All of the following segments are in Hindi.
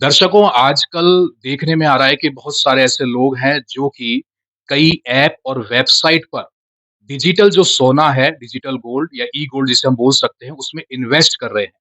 दर्शकों, आजकल देखने में आ रहा है कि बहुत सारे ऐसे लोग हैं जो कि कई ऐप और वेबसाइट पर डिजिटल जो सोना है, डिजिटल गोल्ड या ई-गोल्ड जिसे हम बोल सकते हैं, उसमें इन्वेस्ट कर रहे हैं।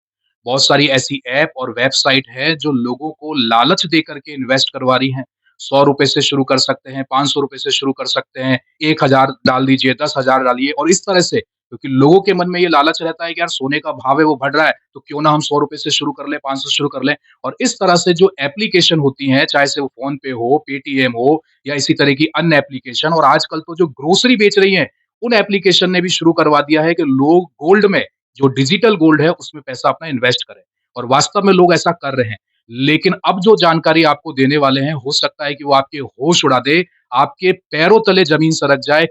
बहुत सारी ऐसी ऐप और वेबसाइट है जो लोगों को लालच दे करके इन्वेस्ट करवा रही हैं। ₹100 से शुरू कर सकते हैं, ₹500 से शुरू कर सकते हैं, 1000 डाल दीजिए, 10,000 डालिए और इस तरह से क्योंकि लोगों के मन में ये लालच रहता है कि यार सोने का भाव है वो बढ़ रहा है, तो क्यों ना हम ₹100 से शुरू कर लें, 500 से शुरू कर लें। और इस तरह से जो एप्लीकेशन होती हैं, चाहे से वो फ़ोन पे हो, पेटीएम हो या इसी तरह की अन्य एप्लीकेशन और आजकल तो जो ग्रोसरी बेच रही हैं, उन एप्लीकेशन ने भी शुरू करवा दिया है कि लोग गोल्ड में, जो डिजिटल गोल्ड है, उसमें पैसा अपना इन्वेस्ट करें और वास्तव में लोग ऐसा कर रहे हैं। लेकिन अब जो जानकारी आपको देने वाले हैं, हो सकता है कि वो आपके होश उड़ा दे, आपके पैरों तले ज़मीन सरक जाए।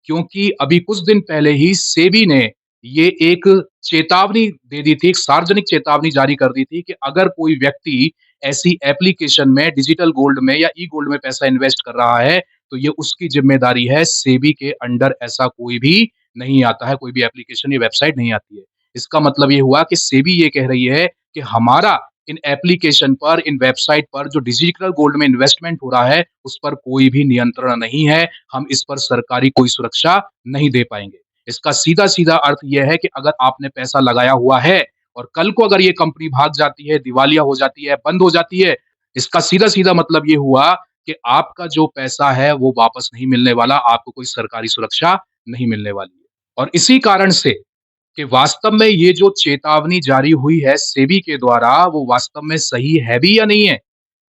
क्योंकि अभी कुछ दिन पहले ही सेबी ने ये एक चेतावनी दे दी थी, एक सार्वजनिक चेतावनी जारी कर दी थी कि अगर कोई व्यक्ति ऐसी एप्लीकेशन में, डिजिटल गोल्ड में या ई-गोल्ड में पैसा इन्वेस्ट कर रहा है, तो ये उसकी ज़िम्मेदारी है, सेबी के अंडर ऐसा कोई भी नहीं आता है, कोई भी एप्लीकेशन या वेबसाइट नहीं आती है। इसका मतलब ये हुआ कि सेबी ये कह रही है कि हमारा इन एप्लीकेशन पर, इन वेबसाइट पर जो डिजिटल गोल्ड में इन्वेस्टमेंट हो रहा है, उस पर कोई भी नियंत्रण नहीं है, हम इस पर सरकारी कोई सुरक्षा नहीं दे पाएँगे। इसका सीधा-सीधा अर्थ ये है कि अगर आपने पैसा लगाया हुआ है और कल को अगर ये कंपनी भाग जाती है, दिवालिया हो जाती है, बंद हो जाती है, इसका सीधा-सीधा मतलब ये हुआ कि आपका जो पैसा है वो वापस नहीं मिलने वाला, आपको कोई सरकारी सुरक्षा नहीं मिलने वाली है। और इसी कारण से कि वास्तव में ये जो चेतावनी जारी हुई है सेबी के द्वारा, वो वास्तव में सही है भी या नहीं है?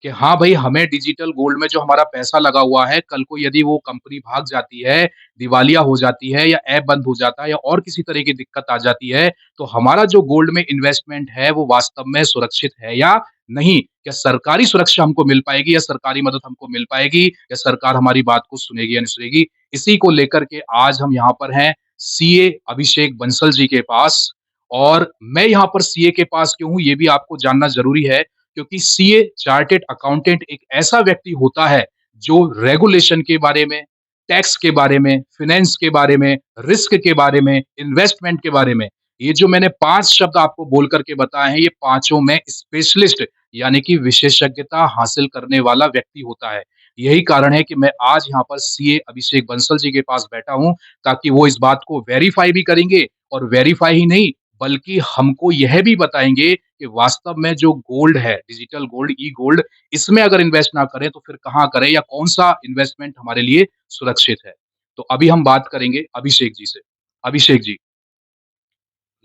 कि हाँ भाई, हमें डिजिटल गोल्ड में जो हमारा पैसा लगा हुआ है, कल को यदि वो कंपनी भाग जाती है, दिवालिया हो जाती है या ऐप बंद हो जाता है या और किसी तरह की दिक्कत आ जाती है, तो हमारा जो गोल्ड में इन्वेस्टमेंट है, वो वास्तव में सुरक्षित है या नहीं? क्या सरकारी सुरक्षा हमको मिल पाएगी या सरकारी मदद हमको मिल पाएगी या सरकार हमारी बात को सुनेगी या नहीं सुनेगी? इसी को लेकर के आज हम यहाँ पर हैं सीए अभिषेक बंसल जी के पास और मैं यहाँ पर सीए के पास क्यों हूँ, ये भी आपको जानना ज़रूरी है क्योंकि सीए चार्टेड अकाउंटेंट एक ऐसा व्यक्ति होता है जो रेगुलेशन के बारे में, टैक्स के बारे में, फाइनेंस के बारे में, रिस्क के बारे में, इन्वेस्टमेंट के बारे में, ये जो मैंने 5 शब्द आपको बोल कर के बताए हैं, ये पाँचों में स्पेशलिस्ट यानी कि विशेषज्ञता हासिल करने वाला व्यक्ति होता है। यही कारण है कि मैं आज यहाँ पर सीए अभिषेक बंसल जी के पास बैठा हूँ, ताकि वो इस बात को वेरीफ़ाई भी करेंगे और वेरीफ़ाई ही नहीं, बल्कि हमको यह भी बताएँगे कि वास्तव में जो गोल्ड है, डिजिटल गोल्ड, ई-गोल्ड, इसमें अगर इन्वेस्ट ना करें तो फिर कहाँ करें या कौन-सा इन्वेस्टमेंट हमारे लिए सुरक्षित है? तो अभी हम बात करेंगे अभिषेक जी से। अभिषेक जी।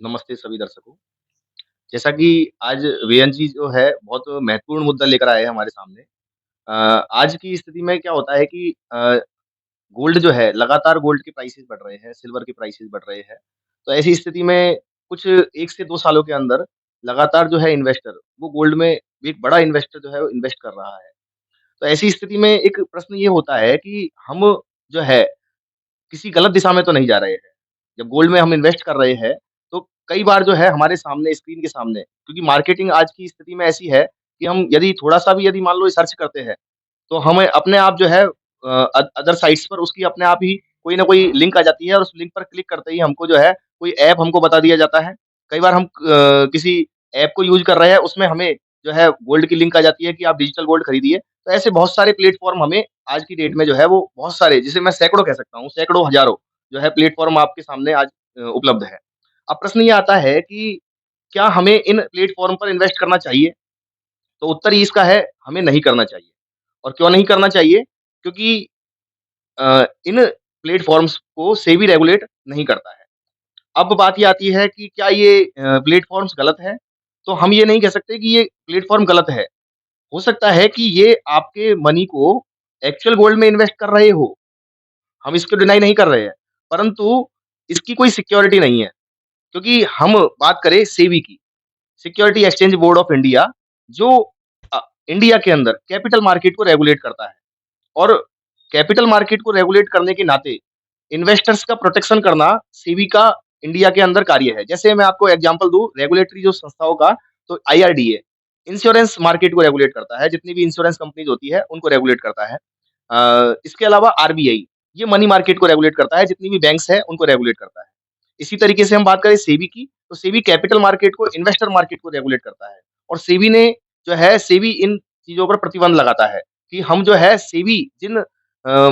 नमस्ते सभी दर्शकों। जैसा कि आज वेयन जी जो है बहुत महत्वपूर्ण मुद्दा लेकर आए हैं हमारे सामने। आज की स्थिति में क्या होता है कि गोल्ड जो है लगातार गोल्ड के प्राइसेज़ बढ़ रहे हैं, सिल्वर के प्राइसेज़ बढ़ रहे हैं। तो ऐसी स्थिति में कुछ 1 से 2 सालों के अंदर लगातार जो है इन्वेस्टर वो गोल्ड में एक बड़ा इन्वेस्टर जो है वो इन्वेस्ट कर रहा है। तो ऐसी स्थिति में एक प्रश्न ये होता है कि हम जो है किसी गलत दिशा में तो नहीं जा रहे हैं। जब गोल्ड में हम इन्वेस्ट कर रहे हैं, तो कई बार जो है हमारे सामने स्क्रीन के सामने क्योंकि मार्केटिंग आज की स्थिति में ऐसी है कि हम यदि थोड़ा-सा भी यदि मान लो सर्च करते हैं, तो हमें अपने आप जो है अदर साइट्स पर उसकी अपने आप ही कोई न कोई लिंक आ जाती है और उस लिंक पर क्लिक करते ही हमको जो है कोई ऐप हमको बता दिया जाता है। कई बार हम किसी ऐप को यूज़ कर रहे हैं, उसमें हमें जो है गोल्ड की लिंक आ जाती है कि आप डिजिटल गोल्ड खरीदिए। तो ऐसे बहुत सारे प्लेटफ़ॉर्म हमें आज की डेट में जो है वो बहुत सारे जिसे मैं सैकड़ों कह सकता हूँ, सैकड़ों, हज़ारों जो है प्लेटफ़ॉर्म आपके सामने आज उपलब्ध है। अब प्रश्न ये आता है कि क्या हमें इन प्लेटफ़ॉर्म पर इन्वेस्ट करना चाहिए? तो उत्तर ही इसका है, हमें नहीं करना चाहिए। और क्यों नहीं करना चाहिए? क्योंकि इन प्लेटफ़ॉर्म्स को सेबी रेगुलेट नहीं करता है। अब बात ये आती है कि क्या ये प्लेटफ़ॉर्म्स गलत हैं? तो हम ये नहीं कह सकते कि ये प्लेटफ़ॉर्म गलत है। हो सकता है कि ये आपके मनी को एक्चुअल गोल्ड में इन्वेस्ट कर रहे हो, हम इसको डिनाई नहीं कर रहे हैं, परंतु इसकी कोई सिक्योरिटी नहीं है। क्योंकि हम बात करें सेबी की, security exchange board of India जो इंडिया के अंदर कैपिटल मार्केट को रेगुलेट करता है और कैपिटल मार्केट को रेगुलेट करने के नाते इन्वेस्टर्स का प्रोटेक्शन करना सेबी का इंडिया के अंदर कार्य है। जैसे मैं आपको एग्जांपल दूँ रेगुलेटरी जो संस्थाओं का तो आईआरडीए इंश्योरेंस मार्केट को रेगुलेट करता है, जितनी भी इंश्योरेंस कंपनीज़ होती है, उनको रेगुलेट करता है। इसके अलावा आरबीआई ये मनी मार्केट को रेगुलेट करता है, जितनी भी बैंक्स हैं, उनको रेगुलेट करता है। इसी तरीके से हम बात करें सेबी की, तो सेबी कैपिटल मार्केट को, इन्वेस्टर मार्केट को रेगुलेट करता है और सेबी ने जो है सेबी इन चीज़ों पर प्रतिबंध लगाता है, कि हम जो है सेबी जिन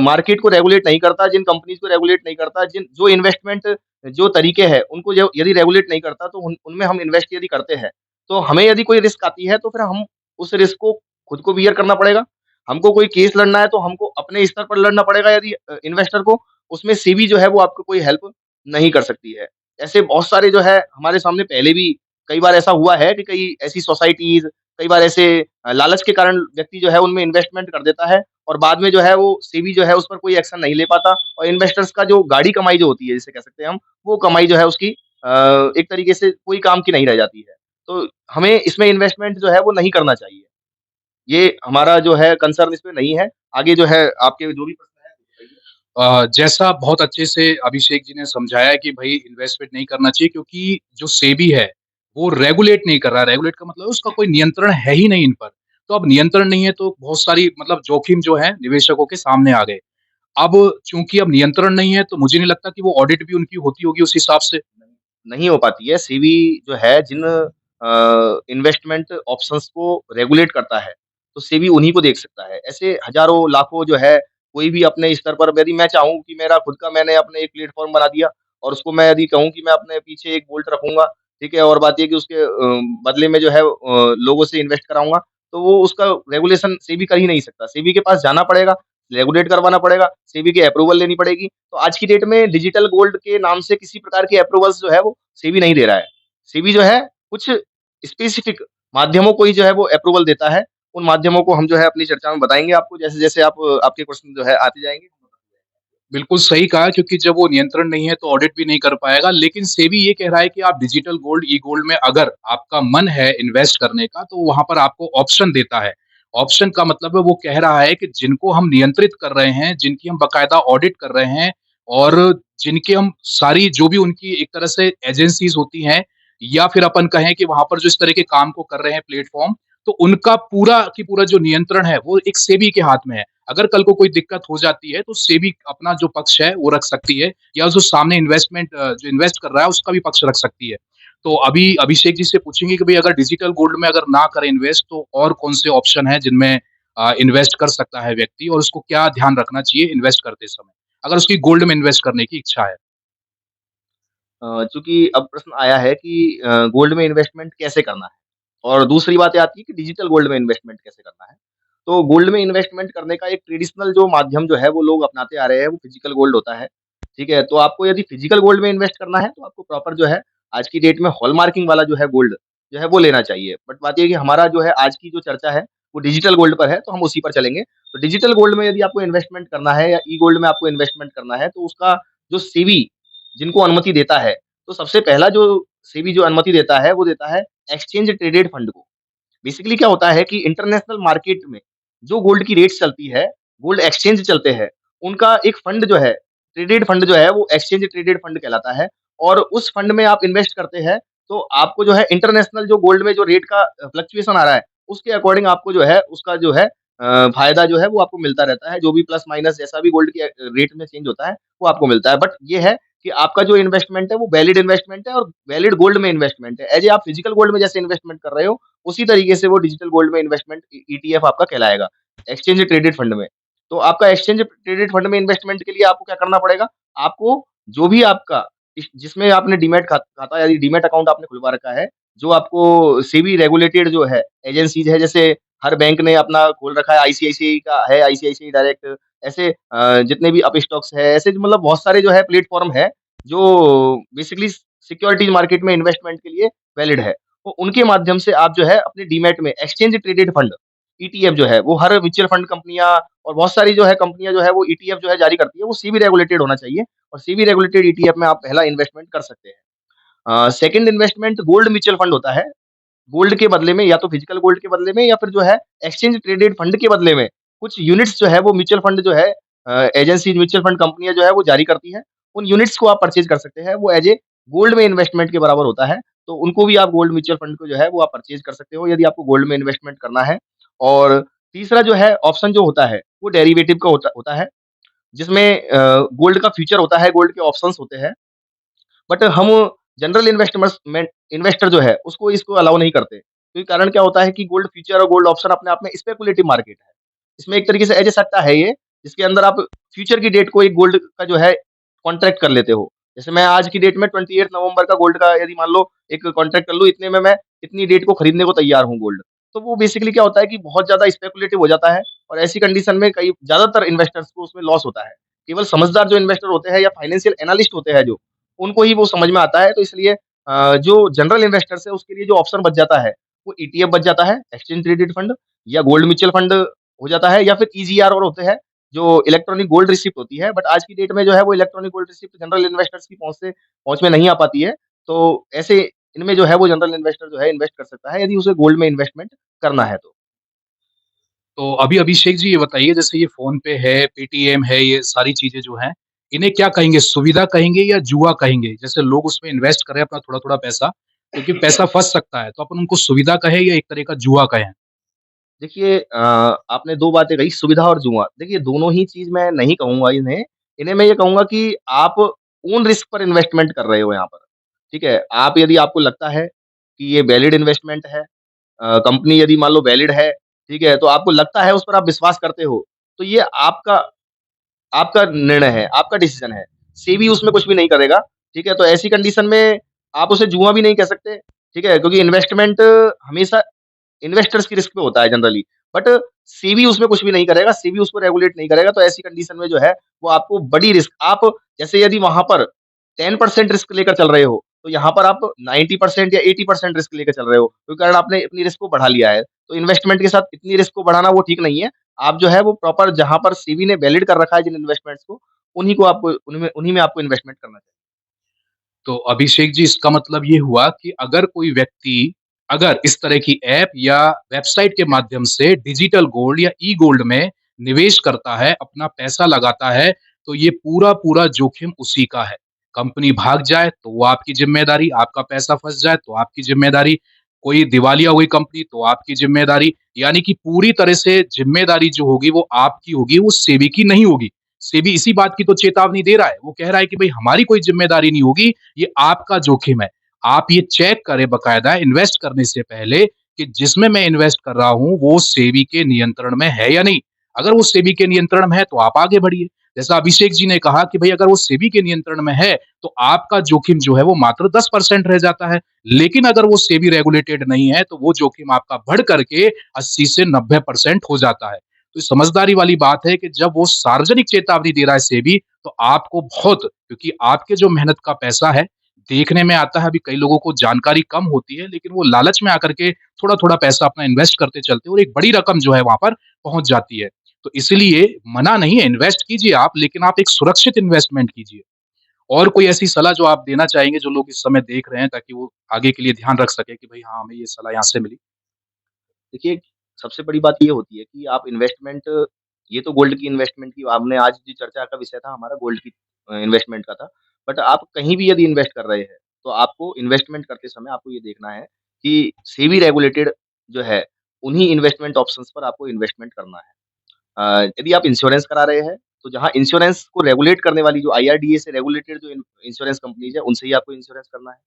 मार्केट को रेगुलेट नहीं करता, जिन कंपनीज़ को रेगुलेट नहीं करता, जिन जो इन्वेस्टमेंट जो तरीके हैं, उनको जो यदि रेगुलेट नहीं करता तो उन उनमें हम इन्वेस्ट यदि करते हैं, तो हमें यदि कोई रिस्क आती है तो फिर हम उस रिस्क को खुद को बियर करना पड़ेगा। हमको कोई केस लड़ना है तो हमको अपने स्तर पर लड़ना पड़ेगा यदि इन्वेस्टर को, उसमें सेबी जो है वो आपको कोई हेल्प नहीं कर सकती है। ऐसे बहुत सारे जो है हमारे सामने पहले भी कई बार ऐसा हुआ है कि कई ऐसी सोसाइटीज़, कई बार ऐसे लालच के कारण व्यक्ति जो है उनमें इन्वेस्टमेंट कर देता है और बाद में जो है वो सेबी जो है उस पर कोई एक्शन नहीं ले पाता और इन्वेस्टर्स का जो गाढ़ी कमाई जो होती है जिसे कह सकते हैं हम, वो कमाई जो है उसकी एक तरीके से कोई काम की नहीं रह जाती है। तो हमें इसमें इन्वेस्टमेंट जो है वो नहीं करना चाहिए। ये हमारा जो है कंसर्न इसमें नहीं है। आगे जो है आपके जो भी प्रश्न है वो बताइए? जैसा बहुत अच्छे से अभिषेक जी ने समझाया कि भई इन्वेस्टमेंट नहीं करना चाहिए क्योंकि जो सेबी है, वो रेगुलेट नहीं कर रहा है। रेगुलेट का मतलब है उसका कोई नियंत्रण है ही नहीं इन पर। तो अब नियंत्रण नहीं है तो बहुत सारी मतलब जोखिम जो है निवेशकों के सामने आ गए। अब चूँकि अब नियंत्रण नहीं है तो मुझे नहीं लगता कि वो ऑडिट भी उनकी होती होगी उस हिसाब से। नहीं हो पाती है। सेबी जो है जिन इन्वेस्टमेंट ऑप्शंस को रेगुलेट करता है, तो सेबी उन्हीं को देख सकता है। ऐसे हज़ारों, लाखों जो है कोई भी अपने स्तर पर यदि मैं चाहूँ कि मेरा खुद का मैंने अपने एक प्लेटफ़ॉर्म बना दिया और उसको मैं यदि कहूँ कि मैं अपने पीछे एक वोल्ट रखूँगा, ठीक है? और बात ये है कि उसके बदले में जो है लोगों से इन्वेस्ट कराऊँगा, तो वो उसका रेगुलेशन सेबी कर ही नहीं सकता। सेबी के पास जाना पड़ेगा, रेगुलेट करवाना पड़ेगा, सेबी की अप्रूवल लेनी पड़ेगी। तो आज की डेट में डिजिटल गोल्ड के नाम से किसी प्रकार की अप्रूवल्स जो है वो सेबी नहीं दे रहा है। सेबी जो है कुछ स्पेसिफिक माध्यमों को ही जो है वो अप्रूवल देता है। उन माध्यमों को हम जो है अपनी चर्चा में बताएँगे आपको जैसे-जैसे आप आपके क्वेश्चन जो है आते जाएँगे। बिल्कुल सही कहा क्योंकि जब वो नियंत्रण नहीं है तो ऑडिट भी नहीं कर पाएगा। लेकिन सेबी ये कह रहा है कि आप डिजिटल गोल्ड, ई-गोल्ड में अगर आपका मन है इन्वेस्ट करने का तो वहाँ पर आपको ऑप्शन देता है। ऑप्शन का मतलब है वो कह रहा है कि जिनको हम नियंत्रित कर रहे हैं, जिनकी हम बाकायदा ऑडिट कर रहे हैं और जिनके हम सारी जो भी उनकी एक तरह से एजेंसीज़ होती हैं या फिर अपन कहें कि वहाँ पर जो इस तरह के काम को कर रहे हैं प्लेटफ़ॉर्म, तो उनका पूरा की पूरा जो नियंत्रण है वो एक सेबी के हाथ में है। अगर कल को कोई दिक्कत हो जाती है तो सेबी अपना जो पक्ष है वो रख सकती है या जो सामने जो इन्वेस्ट कर रहा है उसका भी पक्ष रख सकती है। तो अभी अभिषेक जी से पूछेंगे कि भई अगर डिजिटल गोल्ड में अगर ना करें इन्वेस्ट तो और कौन से ऑप्शन हैं जिनमें इन्वेस्ट कर सकता है व्यक्ति और उसको क्या ध्यान रखना चाहिए इन्वेस्ट करते समय? अगर उसकी गोल्ड में इन्वेस्ट करने की इच्छा है। चूँकि अब प्रश्न आया है कि गोल्ड में इन्वेस्टमेंट कैसे करना है? और दूसरी बात ये आती है कि डिजिटल गोल्ड में इन्वेस्टमेंट कैसे करना है? तो गोल्ड में इन्वेस्टमेंट करने का एक ट्रेडिशनल जो माध्यम जो है वो लोग अपनाते आ रहे हैं, वो फिजिकल गोल्ड होता है, ठीक है? तो आपको यदि फिजिकल गोल्ड में इन्वेस्ट करना है, तो आपको प्रॉपर जो है आज की डेट में हॉलमार्किंग वाला जो है गोल्ड, जो है वो लेना चाहिए। बट बात ये है कि हमारा जो है आज की जो चर्चा है, वो डिजिटल गोल्ड पर है, तो हम उसी पर चलेंगे। तो डिजिटल गोल्ड में यदि आपको इन्वेस्टमेंट करना है या ई गोल्ड में आपको इन्वेस्टमेंट करना है, तो उसका जो सेबी जिनको अनुमति देता है, तो सबसे पहला जो सेबी जो अनुमति देता है, वो देता है एक्सचेंज ट्रेडेड फंड को। बेसिकली क्या होता है कि इंटरनेशनल मार्केट में जो गोल्ड की रेट्स चलती है, गोल्ड एक्सचेंज चलते हैं, उनका एक फंड जो है, ट्रेडेड फंड जो है वो एक्सचेंज ट्रेडेड फंड कहलाता है और उस फंड में आप इन्वेस्ट करते हैं, तो आपको जो है इंटरनेशनल जो गोल्ड में जो रेट का फ्लक्चुएशन आ रहा है, उसके अकॉर्डिंग आपको जो है उसका जो है फ़ायदा जो है वो आपको मिलता रहता है। जो भी प्लस माइनस जैसा भी गोल्ड के रेट में चेंज होता है, वो आपको मिलता है। बट ये है कि आपका जो इन्वेस्टमेंट है वो वैलिड इन्वेस्टमेंट है और वैलिड गोल्ड में इन्वेस्टमेंट है। ऐज़ ए आप फिजिकल गोल्ड में जैसे इन्वेस्टमेंट कर रहे हो, उसी तरीके से वो डिजिटल गोल्ड में इन्वेस्टमेंट ईटीएफ आपका कहलाएगा, एक्सचेंज ट्रेडेड फंड में। तो आपका एक्सचेंज ट्रेडेड फंड में इन्वेस्टमेंट के लिए आपको क्या करना पड़ेगा? आपको जो भी आपका जिसमें आपने डीमैट खाता यानी डीमैट अकाउंट आपने खुलवा रखा है, जो आपको सेबी रेगुलेटेड जो है एजेंसीज़ है, जैसे हर बैंक ने अपना खोल रखा है, आईसीआईसीआई का है, आईसीआईसीआई डायरेक्ट ऐसे जितने भी अपस्टॉक्स है, ऐसे मतलब बहुत सारे जो है प्लेटफ़ॉर्म है, जो बेसिकली सिक्योरिटीज़ मार्केट में इन्वेस्टमेंट के लिए वैलिड है। तो उनके माध्यम से आप जो है अपने डीमैट में एक्सचेंज ट्रेडेड फंड ईटीएफ जो है वो हर म्यूचुअल फंड कंपनियाँ और बहुत सारी जो है कंपनियाँ जो है वो ईटीएफ जो है जारी करती है, वो सेबी रेगुलेटेड होना चाहिए और सेबी रेगुलेटेड ईटीएफ में आप पहला इन्वेस्टमेंट कर सकते हैं। Second investment gold mutual fund होता है। गोल्ड के बदले में या तो फिजिकल गोल्ड के बदले में या फिर जो है एक्सचेंज ट्रेडेड फंड के बदले में कुछ यूनिट्स जो है वो म्यूचुअल फंड जो है एजेंसी म्यूचुअल फंड कंपनियाँ जो है वो जारी करती हैं। उन यूनिट्स को आप परचेज़ कर सकते हैं। वो एज़ ए गोल्ड में इन्वेस्टमेंट के बराबर होता है। तो उनको भी आप गोल्ड म्यूचुअल फंड को जो है वो आप परचेज़ कर सकते हो यदि आपको गोल्ड में इन्वेस्टमेंट करना है। और तीसरा जो है ऑप्शन जो होता है वो डेरिवेटिव का होता होता है जिसमें गोल्ड का फ्यूचर होता है, गोल्ड के ऑप्शंस होते हैं। बट हम जनरल इन्वेस्टर जो है उसको इसको अलाउ नहीं करते। क्योंकि कारण क्या होता है कि गोल्ड फ्यूचर और गोल्ड ऑप्शन अपने आप में स्पेकुलेटिव मार्केट है। इसमें एक तरीके से ऐसे सट्टा है ये, जिसके अंदर आप फ्यूचर की डेट को एक गोल्ड का जो है कॉन्ट्रैक्ट कर लेते हो। जैसे मैं आज की डेट में 28 नवंबर का गोल्ड का यदि मान लो एक कॉन्ट्रैक्ट कर लूँ, इतने में मैं इतनी डेट को खरीदने को तैयार हूँ गोल्ड। तो वो बेसिकली क्या होता है कि बहुत ज़्यादा स्पेकुलेटिव हो जाता है और ऐसी कंडीशन में कई ज़्यादातर इन्वेस्टर्स को उसमें लॉस होता है। केवल समझदार जो इन्वेस्टर होते हैं या फाइनेंशियल एनालिस्ट होते हैं जो, उनको ही वो समझ में आता है। तो इसलिए जो जनरल इन्वेस्टर्स है उसके लिए जो ऑप्शन बच जाता है, वो ईटीएफ बच जाता है, एक्सचेंज ट्रेडेड फंड या गोल्ड म्यूचुअल फंड हो जाता है या फिर ईजीआर और होते हैं, जो इलेक्ट्रॉनिक गोल्ड रिसिप्ट होती है। बट आज की डेट में जो है वो electronic gold receipt general investors की पहुँच में नहीं आ पाती है। तो ऐसे इनमें जो है वो जनरल इन्वेस्टर जो है इन्वेस्ट कर सकता है, यदि उसे गोल्ड में इन्वेस्टमेंट करना है तो। तो अभी अभिषेक जी ये बताइए जैसे ये फ़ोनपे है, पेटीएम है, ये सारी चीज़ें जो हैं, इन्हें क्या कहेंगे सुविधा कहेंगे या जुआ कहेंगे? जैसे लोग उसमें इन्वेस्ट कर रहे हैं अपना थोड़ा-थोड़ा पैसा, क्योंकि पैसा फँस सकता है, तो अपन उनको सुविधा कहें या एक तरह का जुआ कहें? देखिए आपने 2 बातें कही सुविधा और जुआ। देखिए दोनों ही चीज़ मैं नहीं कहूँगा इन्हें। इन्हें मैं ये कहूँगा कि आप ओन रिस्क पर इन्वेस्टमेंट कर रहे हो यहाँ पर, ठीक है? आप यदि आपको लगता है कि ये वैलिड इन्वेस्टमेंट है, कंपनी यदि मान लो वैलिड है, ठीक है? तो आपको लगता है उस पर आप विश्वास करते हो, तो ये आपका आपका निर्णय है, आपका डिसीज़न है। सेबी उसमें कुछ भी नहीं करेगा, ठीक है? तो ऐसी कंडीशन में आप उसे जुआ भी नहीं कह सकते, ठीक है? क्योंकि इन्वेस्टमेंट हमेशा इन्वेस्टर्स की रिस्क पे होता है जनरली। बट सेबी उसमें कुछ भी नहीं करेगा, सेबी उसको रेगुलेट नहीं करेगा, तो ऐसी कंडीशन में जो है, वो आपको बड़ी रिस्क आप जैसे यदि वहाँ पर 10% रिस्क लेकर चल रहे हो, तो यहाँ पर आप 90% या 80% रिस्क लेकर चल रहे हो, क्योंकि कारण आपने अपनी रिस्क को बढ़ा लिया है। तो इन्वेस्टमेंट के साथ इतनी रिस्क को बढ़ाना वो ठीक नहीं है। आप जो है वो प्रॉपर जहाँ पर सेबी ने वैलिड कर रखा है जिन इन्वेस्टमेंट्स को, उन्हीं में आपको इन्वेस्टमेंट करना चाहिए। तो अभिषेक जी इसका मतलब ये हुआ कि अगर कोई व्यक्ति अगर इस तरह की ऐप या वेबसाइट के माध्यम से डिजिटल गोल्ड या ई गोल्ड में निवेश करता है, अपना पैसा लगाता है, तो ये पूरा-पूरा जोखिम उसी का है। कंपनी भाग जाए तो वो आपकी ज़िम्मेदारी, आपका पैसा फँस जाए तो आपकी ज़िम्मेदारी, कोई दिवालिया हो गई कंपनी तो आपकी ज़िम्मेदारी, यानी कि पूरी तरह से ज़िम्मेदारी जो होगी वो आपकी होगी, वो सेबी की नहीं होगी। सेबी इसी बात की तो चेतावनी दे रहा है, वो कह रहा है कि भई हमारी कोई ज़िम्मेदारी नहीं होगी, ये आपका जोखिम है। आप ये चेक करें बाकायदा इन्वेस्ट करने से पहले कि जिसमें मैं इन्वेस्ट कर रहा हूँ, वो सेबी के नियंत्रण में है या नहीं। अगर वो सेबी के नियंत्रण में है, तो आप आगे बढ़िए। जैसा अभिषेक जी ने कहा कि भई अगर वो सेबी के नियंत्रण में है, तो आपका जोखिम जो है वो मात्र 10% रह जाता है। लेकिन अगर वो सेबी रेगुलेटेड नहीं है, तो वो जोखिम आपका बढ़ कर के 80 से 90% हो जाता है। तो समझदारी वाली बात है कि जब वो सार्वजनिक चेतावनी दे रहा है सेबी, तो आपको बहुत क्योंकि आपके जो मेहनत का पैसा है, देखने में आता है अभी कई लोगों को जानकारी कम होती है, लेकिन वो लालच में आकर के थोड़ा-थोड़ा पैसा अपना इन्वेस्ट करते चलते हैं और एक बड़ी रकम जो है वहाँ पर पहुँच जाती है। तो इसलिए मना नहीं है इन्वेस्ट कीजिए आप, लेकिन आप एक सुरक्षित इन्वेस्टमेंट कीजिए। और कोई ऐसी सलाह जो आप देना चाहेंगे जो लोग इस समय देख रहे हैं ताकि वो आगे के लिए ध्यान रख सकें कि भई हाँ, हमें ये सलाह यहाँ से मिली? देखिए, सबसे बड़ी बात ये होती है कि आप इन्वेस्टमेंट ये तो गोल्ड की इन्वेस्टमेंट की आपने आज जो चर्चा का विषय था हमारा गोल्ड की इन्वेस्टमेंट का था। बट आप कहीं भी यदि इन्वेस्ट कर रहे हैं, तो आपको इन्वेस्टमेंट करते समय आपको ये देखना है कि सेबी रेगुलेटेड जो है, उन्हीं इन्वेस्टमेंट ऑप्शंस पर आपको इन्वेस्टमेंट करना है। यदि आप इंश्योरेंस करा रहे हैं, तो जहाँ इंश्योरेंस को रेगुलेट करने वाली जो आईआरडीए से रेगुलेटेड जो इंश्योरेंस कंपनीज़ है, उनसे ही आपको इंश्योरेंस करना है।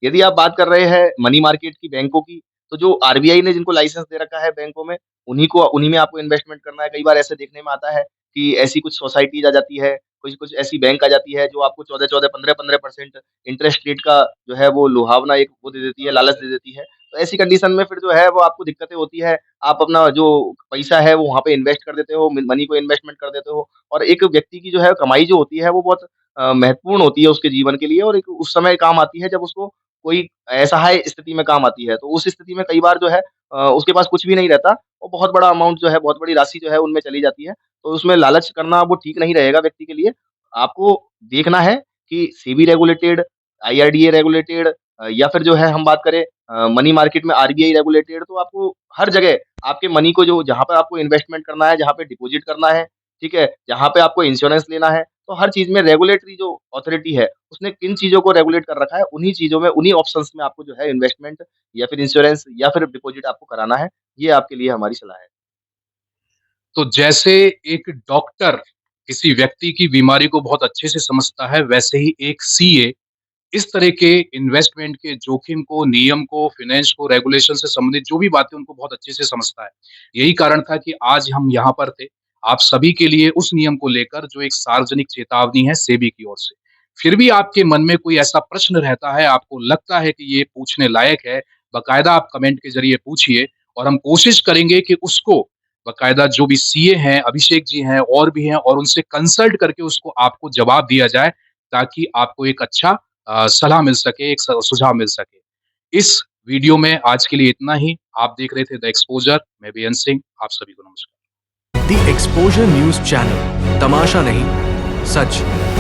यदि आप बात कर रहे हैं मनी मार्केट की, बैंकों की, तो जो आरबीआई ने जिनको लाइसेंस दे रखा है बैंकों में, उन्हीं में आपको इन्वेस्टमेंट करना है। कई बार ऐसे देखने में आता है कि ऐसी कुछ सोसाइटीज़ आ जाती है, कुछ-कुछ ऐसी बैंक आ जाती है जो आपको 14-14, 15-15% इंटरेस्ट रेट का जो है वो लुभावना एक वो दे देती है, लालच दे देती है। तो ऐसी कंडीशन में फिर जो है वो आपको दिक्कतें होती है। आप अपना जो पैसा है वो वहाँ पे इन्वेस्ट कर देते हो, मनी को इन्वेस्टमेंट कर देते हो और एक व्यक्ति की जो है कमाई जो होती है वो बहुत महत्वपूर्ण होती है उसके जीवन के लिए और एक उस समय काम आती है जब उसको कोई असहाय स्थिति में काम आती है। तो उस स्थिति में कई बार जो है उसके पास कुछ भी नहीं रहता और बहुत बड़ा अमाउंट जो है, बहुत बड़ी राशि जो है उनमें चली जाती है। तो उसमें लालच करना वो ठीक नहीं रहेगा व्यक्ति के लिए। आपको देखना है कि सेबी रेगुलेटेड, आईआरडीए रेगुलेटेड या फिर जो है हम बात करें मनी मार्केट में आरबीआई रेगुलेटेड तो आपको हर जगह आपके मनी को जो जहाँ पे आपको इन्वेस्टमेंट करना है, जहाँ पे डिपॉज़िट करना है, ठीक है? जहाँ पे आपको इंश्योरेंस लेना है, तो हर चीज़ में रेगुलेटरी जो अथॉरिटी है, उसने किन चीज़ों को रेगुलेट कर रखा है, उन्हीं चीज़ों में, उन्हीं ऑप्शंस में आपको जो है इन्वेस्टमेंट या फिर इंश्योरेंस या फिर डिपॉज़िट आपको कराना है। ये आपके लिए हमारी सलाह है। तो जैसे एक डॉक्टर किसी व्यक्ति की बीमारी को बहुत अच्छे से समझता है, वैसे ही एक सीए इस तरह के इन्वेस्टमेंट के जोखिम को, नियम को, फ़ाइनेंस को, रेगुलेशन से संबंधित जो भी बातें उनको बहुत अच्छे से समझता है। यही कारण था कि आज हम यहाँ पर थे, आप सभी के लिए उस नियम को लेकर जो एक सार्वजनिक चेतावनी है सेबी की ओर से। फिर भी आपके मन में कोई ऐसा प्रश्न रहता है, आपको लगता है कि ये पूछने लायक है, बाकायदा आप कमेंट के ज़रिए पूछिए और हम कोशिश करेंगे कि उसको बाकायदा जो भी सीए हैं, अभिषेक जी हैं और भी हैं और उनसे कंसल्ट करके उसको आपको जवाब दिया जाए, ताकि आपको एक अच्छा सलाह मिल सके, एक स सुझाव मिल सके। इस वीडियो में आज के लिए इतना ही। आप देख रहे थे द एक्सपोज़र, मैं बेअंत सिंह, आप सभी को नमस्कार। द एक्सपोजर न्यूज चैनल, तमाशा नहीं, सच।